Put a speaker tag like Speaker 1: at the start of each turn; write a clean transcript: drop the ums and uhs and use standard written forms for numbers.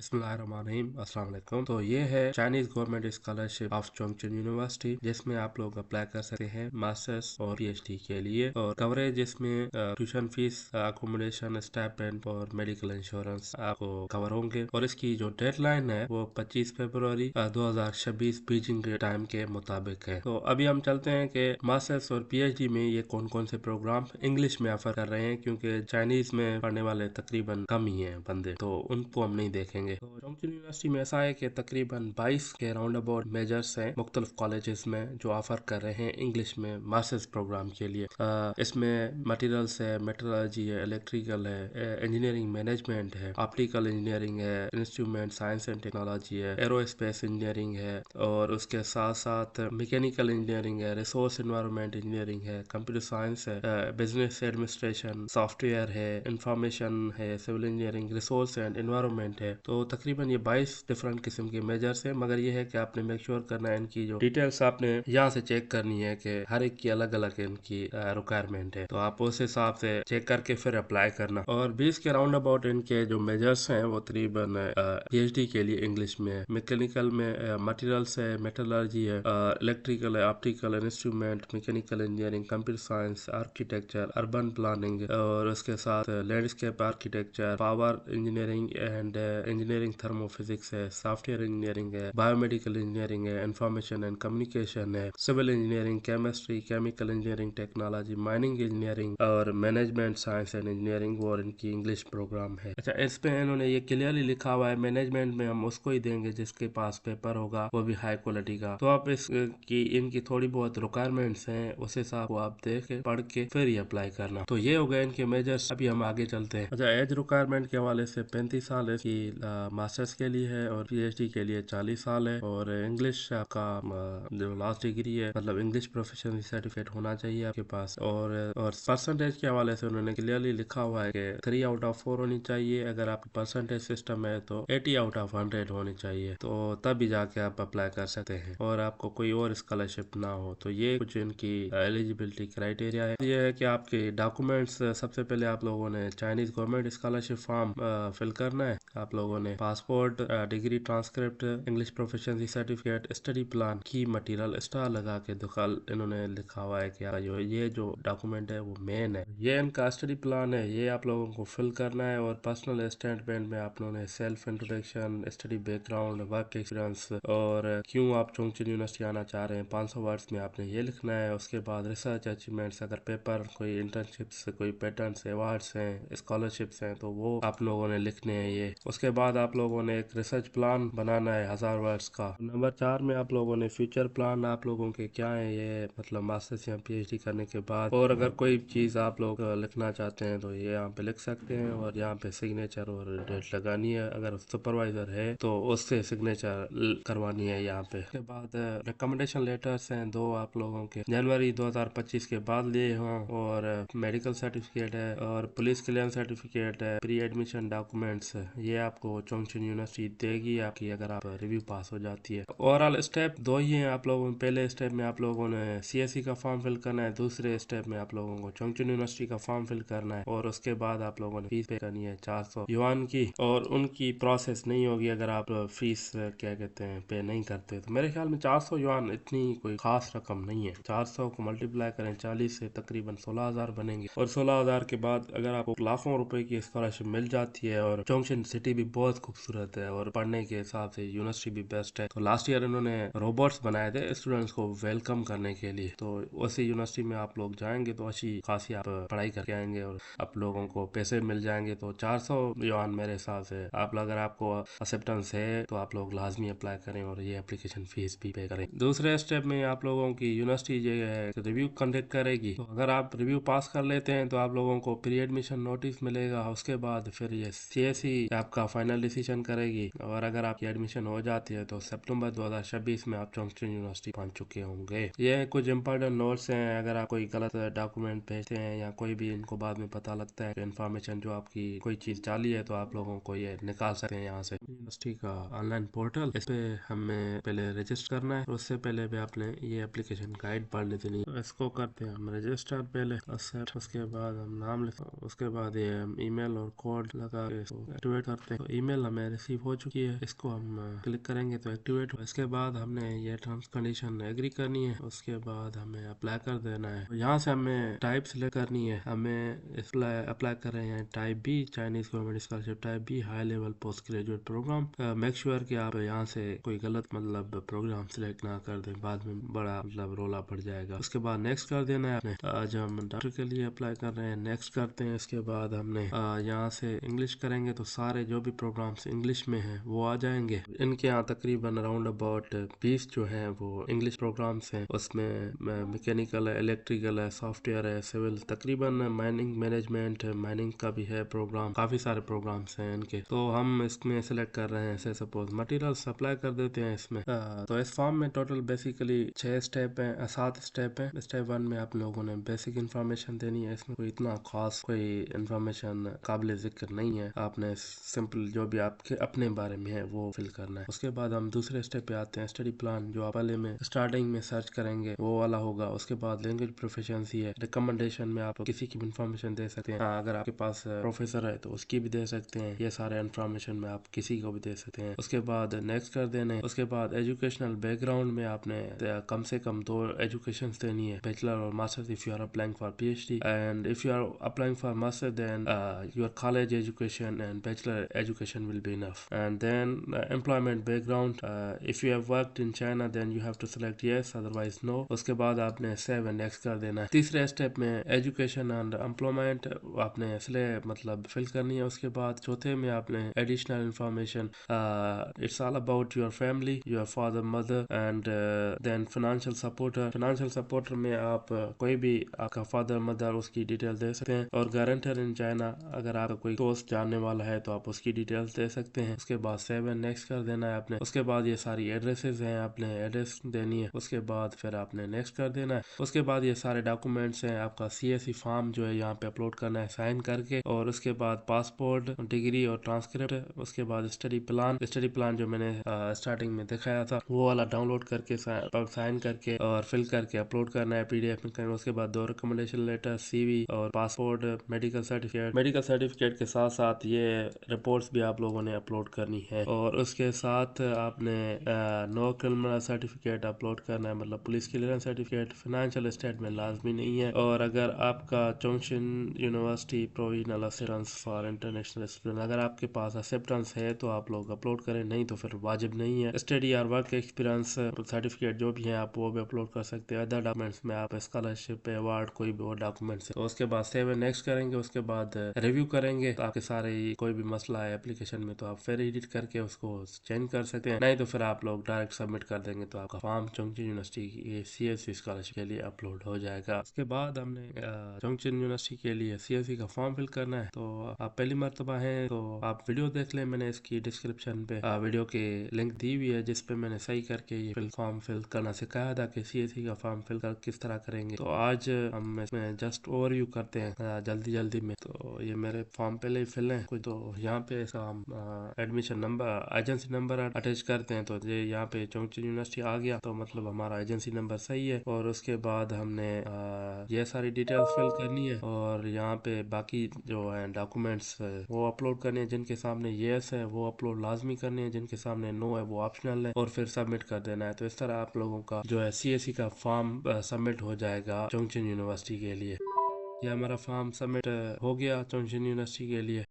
Speaker 1: बिस्मिल्लाहिर्रहमानिर्रहीम, अस्सलाम वालेकुम। तो ये है Chinese government scholarship of Chongqing university, जिसमें आप लोग अप्लाई कर सकते हैं मास्टर्स और पीएचडी के लिए। और कवरेज इसमें ट्यूशन फीस, अकोमोडेशन, स्टाइपेंड और मेडिकल इंश्योरेंस आपको कवर होंगे। और इसकी जो डेडलाइन है वो 25 फरवरी 2026 बीजिंग के टाइम के मुताबिक है। तो अभी हम चलते हैं कि मास्टर्स और पीएचडी में ये कौन कौन से प्रोग्राम इंग्लिश में ऑफर कर रहे हैं, क्योंकि चाइनीज में पढ़ने वाले तकरीबन कम ही हैं बंदे, तो उनको हम नहीं देखेंगे। तो चोंगचिन यूनिवर्सिटी में ऐसा है कि तकरीबन 22 के राउंड अबाउट मेजर्स हैं मुख्तलिफ कॉलेजेस में जो ऑफर कर रहे हैं इंग्लिश में मास्टर्स प्रोग्राम के लिए। इसमें मटेरियल्स है, मेट्रोलॉजी है, इलेक्ट्रिकल है, इंजीनियरिंग मैनेजमेंट है, ऑप्टिकल इंजीनियरिंग है, इंस्ट्रूमेंट साइंस एंड टेक्नोलॉजी है, एरोस्पेस इंजीनियरिंग है, और उसके साथ साथ मैकेनिकल इंजीनियरिंग है, रिसोर्स एनवायरनमेंट इंजीनियरिंग है, कंप्यूटर साइंस है, बिजनेस एडमिनिस्ट्रेशन, सॉफ्टवेयर है, इंफॉर्मेशन है, civil engineering, resource and environment है। तो तकरीबन ये 22 डिफरेंट किस्म के मेजर्स है, मगर ये है कि आपने मेक श्योर करना है इनकी जो डिटेल्स आपने यहाँ से चेक करनी है कि हर एक की अलग अलग इनकी रिक्वायरमेंट है। तो आप उस हिसाब से चेक करके फिर अप्लाई करना। और 20 के राउंड अबाउट इनके जो मेजर्स हैं वो तकरीबन पीएचडी के लिए इंग्लिश में है। मैकेनिकल में मटेरियल्स है, मेटलर्जी है, इलेक्ट्रिकल है, optical instrument, mechanical engineering, computer science, architecture, urban planning, और उसके साथ landscape architecture, power engineering and engineering thermophysics है, सॉफ्टवेयर इंजीनियरिंग है, बायोमेडिकल इंजीनियरिंग है, इंफॉर्मेशन एंड कम्युनिकेशन है, civil engineering, chemistry, chemical engineering technology, mining engineering और management science and engineering, और इनकी इंग्लिश प्रोग्राम है। अच्छा, इस पे इन्होंने ये क्लियरली लिखा हुआ है मैनेजमेंट में हम उसको ही देंगे जिसके पास पेपर होगा, वो भी हाई क्वालिटी का। तो आप इस की इनकी थोड़ी बहुत रिक्वायरमेंट्स हैं, उस हिसाब को आप देख के पढ़ के फिर ही अप्लाई करना। तो ये हो गए इनके मेजर्स। अभी हम आगे चलते हैं। अच्छा, एज रिक्वायरमेंट के हवाले से 35 साल की मास्टर्स के लिए है और पीएचडी के लिए 40 साल है। और इंग्लिश आपका जो लास्ट डिग्री है, मतलब इंग्लिश प्रोफेशनल सर्टिफिकेट होना चाहिए आपके पास। और परसेंटेज के हवाले से उन्होंने क्लियरली लिखा हुआ है कि 3 आउट ऑफ 4 होनी चाहिए। अगर आपकी परसेंटेज सिस्टम है तो 80 आउट ऑफ 100 होनी चाहिए, तो तभी जाके आप अप्लाई कर सकते हैं और आपको कोई और स्कॉलरशिप ना हो। तो ये कुछ इनकी एलिजिबिलिटी क्राइटेरिया है। ये है कि आपके डॉक्यूमेंट्स, सबसे पहले आप लोगों ने Chinese government scholarship form fill करना है। आप लोगों ने passport, degree transcript, English proficiency certificate, study plan, की मटेरियल, स्टार लगा के दुकाल इन्होंने लिखा हुआ है कि ये जो डॉक्यूमेंट है वो मेन है। ये इनका स्टडी प्लान है, ये आप लोगों को फिल करना है। और पर्सनल स्टेटमेंट में आप लोगों ने self introduction, study background, work experience और क्यों आप चोंगचिन यूनिवर्सिटी आना चाह रहे हैं 500 वर्ड्स में आपने ये लिखना है। उसके बाद रिसर्च अचीवमेंट्स, अगर पेपर, कोई इंटर्नशिप्स, कोई पैटर्न्स, अवार्ड्स हैं, स्कॉलरशिप्स हैं, तो वो आप लोगों ने लिखने हैं ये। उसके बाद आप लोगों ने एक रिसर्च प्लान बनाना है 1000 वर्ड्स का। नंबर 4 में आप लोगों ने फ्यूचर प्लान आप लोगों के क्या है, ये मतलब मास्टर्स या पीएचडी करने के बाद। और अगर कोई चीज़ आप लोग लिखना चाहते हैं तो ये यहाँ पे लिख सकते हैं, और यहाँ पे सिग्नेचर और डेट लगानी है। अगर सुपरवाइजर है तो उससे सिग्नेचर करवानी है यहाँ पे। उसके बाद रिकमेंडेशन लेटर्स हैं 2 आप लोगों के जनवरी 2025 के बाद लिए हों, और मेडिकल सर्टिफिकेट है, और पुलिस क्लियरेंस सर्टिफिकेट है, प्री एडमिशन डॉक्यूमेंट्स, ये आपको चोंगचिन यूनिवर्सिटी देगी आपकी अगर आप रिव्यू पास हो जाती है। ओवरऑल स्टेप 2 ही हैं आप लोगों में। पहले स्टेप में आप लोगों ने सीएससी का फॉर्म फिल करना है, दूसरे स्टेप में आप लोगों को चोंगचिन यूनिवर्सिटी का फॉर्म फिल करना है, और उसके बाद आप लोगों ने फीस पे करनी है 400 युआन की। और उनकी प्रोसेस नहीं होगी अगर आप फीस क्या कहते हैं पे नहीं करते। तो मेरे ख्याल में 400 युआन इतनी कोई खास रकम नहीं है। 400 को मल्टीप्लाई करें 40 से, तकरीबन 16,000 बनेंगे। और 16,000 के बाद अगर आपको लाखों रुपए की स्कॉलरशिप मिल जाती है, और चोंगचिन सिटी भी बहुत खूबसूरत है और पढ़ने के हिसाब से यूनिवर्सिटी भी बेस्ट है। तो लास्ट ईयर इन्होंने रोबोट्स बनाए थे स्टूडेंट्स को वेलकम करने के लिए। तो उसी यूनिवर्सिटी में आप लोग जाएंगे तो अच्छी खासी आप पढ़ाई करके आएंगे और आप लोगों को पैसे मिल जाएंगे। तो 400 युआन मेरे हिसाब से आप, अगर आपको एक्सेप्टेंस है तो आप लोग लाजमी अप्लाई करें और ये एप्लीकेशन फीस भी पे करें। दूसरे स्टेप में आप लोगों की यूनिवर्सिटी जो है रिव्यू कंडक्ट करेगी। तो अगर आप रिव्यू पास कर लेते हैं तो आप लोगों को प्री एडमिशन नोटिस मिलेगा। उसके बाद फिर ये सीएससी आपका फाइनल डिसीजन करेगी, और अगर आपकी एडमिशन हो जाती है तो सितंबर 2026 में आप चोंगचिन यूनिवर्सिटी पहुंच चुके होंगे। ये कुछ इंपॉर्टेंट नोट्स हैं। अगर आप कोई गलत डॉक्यूमेंट भेजते हैं या कोई भी इनको बाद में पता लगता है कि इन्फॉर्मेशन जो आपकी कोई चीज जाली है, तो आप लोगों को ये निकाल सकते हैं यहाँ से। यूनिवर्सिटी का ऑनलाइन पोर्टल, इस पे हमें पहले रजिस्टर करना है। उससे पहले भी आपने ये एप्लीकेशन गाइड पढ़ ली थी। तो इसको करते हैं हम रजिस्टर पहले, उसके बाद हम नाम लिखते हैं, उसके बाद ये ईमेल और कोड लगा के एक्टिवेट करते हैं। तो ईमेल हमें रिसीव हो चुकी है, इसको हम क्लिक करेंगे तो एक्टिवेट हो। इसके बाद हमने ये टर्म्स कंडीशन एग्री करनी है, उसके बाद हमें अप्लाई कर देना है। तो यहाँ से हमें टाइप सिलेक्ट करनी है, हमें अप्लाई कर रहे हैं type B, Chinese government scholarship type B, high level post graduate program. Make sure कि आप यहाँ से कोई गलत मतलब प्रोग्राम सिलेक्ट ना कर दें, बाद में बड़ा मतलब रोला पड़ जाएगा। उसके बाद नेक्स्ट कर देना है आपने। आज हम डॉक्टर के लिए अप्लाई कर रहे हैं, नेक्स्ट करते हैं। इसके बाद हमने यहाँ से इंग्लिश करेंगे तो सारे जो भी प्रोग्राम्स इंग्लिश में हैं वो आ जाएंगे। इनके यहाँ तकरीबन अराउंड अबाउट 20 जो हैं वो इंग्लिश प्रोग्राम्स हैं। उसमें मैकेनिकल है, इलेक्ट्रिकल है, सॉफ्टवेयर है, सिविल, तकरीबन माइनिंग मैनेजमेंट, माइनिंग का भी है प्रोग्राम, काफी सारे प्रोग्राम्स हैं इनके। तो हम इसमें सेलेक्ट कर रहे हैं ऐसे सपोज मटेरियल अप्लाई कर देते हैं इसमें। तो इस फॉर्म में टोटल बेसिकली 6 स्टेप हैं, 7 स्टेप हैं। स्टेप 1 में आप लोगों ने बेसिक इन्फॉर्मेशन देनी है, इसमें कोई इतना खास कोई इन्फॉर्मेशन काबिल जिक्र नहीं है, आपने सिंपल जो भी आपके अपने बारे में है वो फिल करना है। उसके बाद हम दूसरे स्टेप पे आते हैं, स्टडी प्लान, जो आप पहले में स्टार्टिंग में सर्च करेंगे वो वाला होगा। उसके बाद लैंग्वेज प्रोफिशिएंसी है, रिकमेंडेशन में आप किसी की भी इन्फॉर्मेशन दे सकते हैं। अगर आपके पास प्रोफेसर है तो उसकी भी दे सकते हैं, ये सारे इन्फॉर्मेशन में आप किसी को भी दे सकते हैं। उसके बाद नेक्स्ट कर देना है। उसके बाद एजुकेशनल बैकग्राउंड में आपने कम से कम 2 एजुकेशन देनी है, बैचलर और master if you are applying for PhD, and if you are applying for master then your college education and bachelor education will be enough. And then employment background, if you have worked in China then you have to select yes, otherwise no. उसके बाद आपने save and next कर देना है। तीसरे step में education and employment आपने इसलिए मतलब फिल करनी है। उसके बाद चौथे में आपने additional information, it's all about your family, your father mother, and then financial supporter. Financial supporter में आप कोई भी आपका फादर मदर उसकी डिटेल दे सकते हैं, और गारंटर इन चाइना अगर आपका कोई दोस्त जानने वाला है तो आप उसकी डिटेल्स दे सकते हैं। उसके बाद सेव एंड नेक्स्ट कर देना है आपने। उसके बाद ये सारी एड्रेसेस हैं, आपने एड्रेस देनी है। उसके बाद फिर आपने नेक्स्ट कर देना है। उसके बाद ये सारे डॉक्यूमेंट्स हैं, आपका CSE फॉर्म जो है यहाँ पे अपलोड करना है साइन करके, और उसके बाद पासपोर्ट, डिग्री और ट्रांसक्रिप्ट। उसके बाद स्टडी प्लान जो मैंने स्टार्टिंग में दिखाया था वो वाला डाउनलोड करके साइन करके और फिल करके अपलोड करना है PDF में करना। उसके बाद 2 रिकमेंडेशन लेटर, CV और पासपोर्ट, मेडिकल सर्टिफिकेट के साथ साथ ये रिपोर्ट्स भी आप लोगों ने अपलोड करनी है। और उसके साथ आपने नो क्रिमिनल सर्टिफिकेट अपलोड करना है, मतलब police clearance certificate. Financial statement लाजमी नहीं है। और अगर आपका Chongqing university provisional assistance for international student, अगर आपके पास एक्सेप्टेंस है तो आप लोग अपलोड करें, नहीं तो फिर वाजिब नहीं है। स्टडी और वर्क एक्सपीरियंस सर्टिफिकेट जो भी है आप वो भी अपलोड कर सकते हैं। अदर डॉक्यूमेंट्स में आप स्कॉलरशिप, अवार्ड, कोई भी और डॉक्यूमेंट्स है। तो उसके बाद सेव एंड नेक्स्ट करेंगे। उसके बाद रिव्यू करेंगे, तो आपके सारे कोई भी मसला है एप्लीकेशन में तो आप फिर एडिट करके उसको चेंज कर सकते हैं, नहीं तो फिर आप लोग डायरेक्ट सबमिट कर देंगे तो आपका फॉर्म चोंगचिन यूनिवर्सिटी की CSE स्कॉलरशिप के लिए अपलोड हो जाएगा। उसके बाद हमने चोंगचिन यूनिवर्सिटी के लिए CSE का फॉर्म फिल करना है। तो आप पहली मरतबा हैं तो आप वीडियो देख लें, मैंने इसकी डिस्क्रिप्शन पे वीडियो के लिंक दी हुई है जिसपे मैंने सही करके ये फॉर्म फिल करना सिखाया था कि CSE का फॉर्म फिल कर किस तरह करेंगे। तो आज हम इसमें जस्ट ओवरव्यू करते हैं जल्दी में। तो ये मेरे फॉर्म पहले ही फिल है कुछ, तो यहाँ पे इसका हम admission number, agency number attach करते हैं। तो ये यहाँ पे चोंगचिन यूनिवर्सिटी आ गया, तो मतलब हमारा एजेंसी नंबर सही है। और उसके बाद हमने ये सारी डिटेल्स फिल करनी है, और यहाँ पे बाकी जो है डॉक्यूमेंट्स वो अपलोड करने हैं। जिनके सामने येस है वो अपलोड लाजमी करने हैं, जिनके सामने नो है वो ऑप्शनल है, और फिर सबमिट कर देना है। तो इस तरह आप लोगों का जो है CSE का फॉर्म सबमिट हो जाएगा चोंगचिन यूनिवर्सिटी के लिए। ये हमारा फॉर्म सबमिट हो गया चोंगचिन यूनिवर्सिटी के लिए।